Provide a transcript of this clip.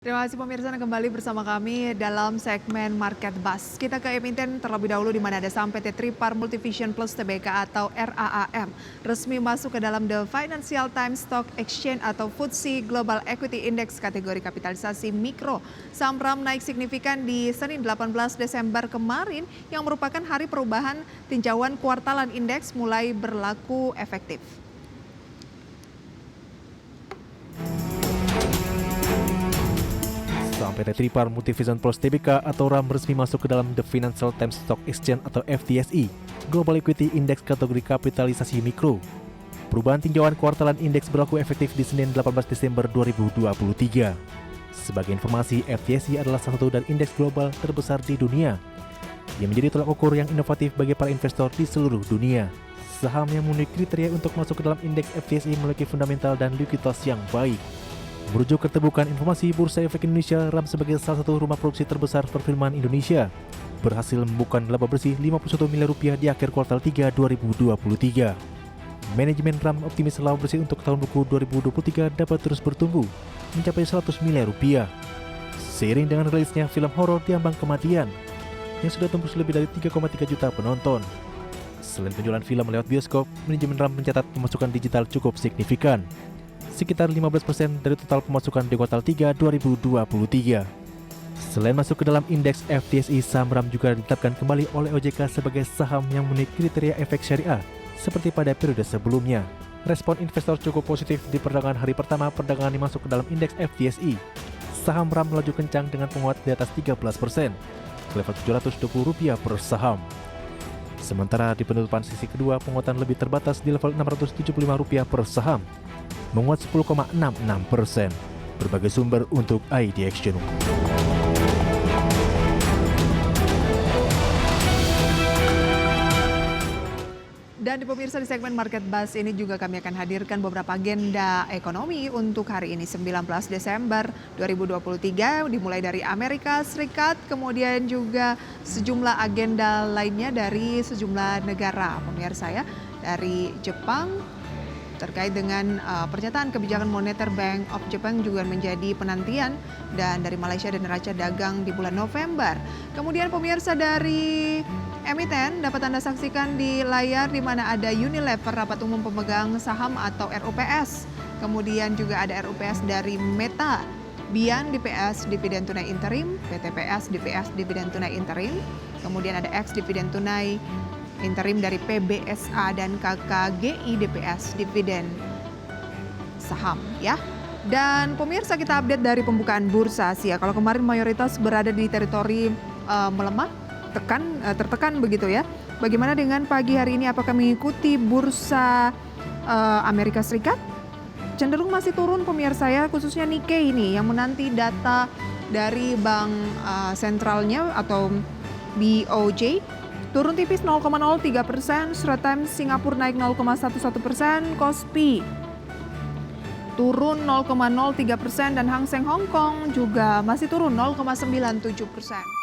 Terima kasih pemirsa yang kembali bersama kami dalam segmen Market Buzz. Kita ke emiten terlebih dahulu di mana ada saham PT Tripar Multivision Plus Tbk atau RAAM resmi masuk ke dalam The Financial Times Stock Exchange atau FTSE Global Equity Index kategori kapitalisasi mikro. Saham RAM naik signifikan di Senin 18 Desember kemarin yang merupakan hari perubahan tinjauan kuartalan indeks mulai berlaku efektif. Saham PT Tripar Multivision Plus Tbk atau RAM resmi masuk ke dalam The Financial Times Stock Exchange atau FTSE Global Equity Index kategori kapitalisasi mikro. Perubahan tinjauan kuartalan indeks berlaku efektif di Senin 18 Desember 2023. Sebagai informasi, FTSE adalah salah satu dari indeks global terbesar di dunia yang menjadi tolak ukur yang inovatif bagi para investor di seluruh dunia. Saham yang memenuhi kriteria untuk masuk ke dalam indeks FTSE memiliki fundamental dan likuiditas yang baik. Merujuk keterbukaan informasi Bursa Efek Indonesia, RAM sebagai salah satu rumah produksi terbesar perfilman Indonesia berhasil membukukan laba bersih Rp51 miliar di akhir kuartal 3 2023. Manajemen RAM optimis laba bersih untuk tahun buku 2023 dapat terus bertumbuh mencapai Rp100 miliar. Seiring dengan rilisnya film horor Diambang Kematian yang sudah tembus lebih dari 3,3 juta penonton. Selain penjualan film lewat bioskop, manajemen RAM mencatat pemasukan digital cukup signifikan, sekitar 15% dari total pemasukan di kuartal 3 2023. Selain masuk ke dalam indeks FTSE, saham RAM juga ditetapkan kembali oleh OJK sebagai saham yang memenuhi kriteria efek syariah seperti pada periode sebelumnya. Respon investor cukup positif di perdagangan hari pertama perdagangan yang masuk ke dalam indeks FTSE. Saham RAM melaju kencang dengan penguat di atas 13%, ke level Rp720 per saham. Sementara di penutupan sesi kedua, penguatan lebih terbatas di level Rp675 per saham, menguat 10,66%. Berbagai sumber untuk ID Action. Dan di pemirsa di segmen Market Buzz ini juga kami akan hadirkan beberapa agenda ekonomi untuk hari ini 19 Desember 2023 dimulai dari Amerika Serikat, kemudian juga sejumlah agenda lainnya dari sejumlah negara pemirsa ya, dari Jepang terkait dengan pernyataan kebijakan moneter Bank of Japan juga menjadi penantian, dan dari Malaysia dan neraca dagang di bulan November. Kemudian pemirsa dari emiten dapat Anda saksikan di layar di mana ada Unilever rapat umum pemegang saham atau RUPS. Kemudian juga ada RUPS dari Meta, Bian DPS dividen tunai interim, PTPS DPS dividen tunai interim. Kemudian ada X dividen tunai interim dari PBSA dan KKGI DPS dividen saham ya. Dan pemirsa, kita update dari pembukaan bursa Asia. Kalau kemarin mayoritas berada di teritori melemah, tertekan begitu ya. Bagaimana dengan pagi hari ini, apakah mengikuti bursa Amerika Serikat? Cenderung masih turun pemirsa ya, khususnya Nikkei ini yang menanti data dari bank sentralnya atau BOJ. Turun tipis 0,03%, Straits Times Singapura naik 0,11%, Kospi turun 0,03% dan Hang Seng Hong Kong juga masih turun 0,97%.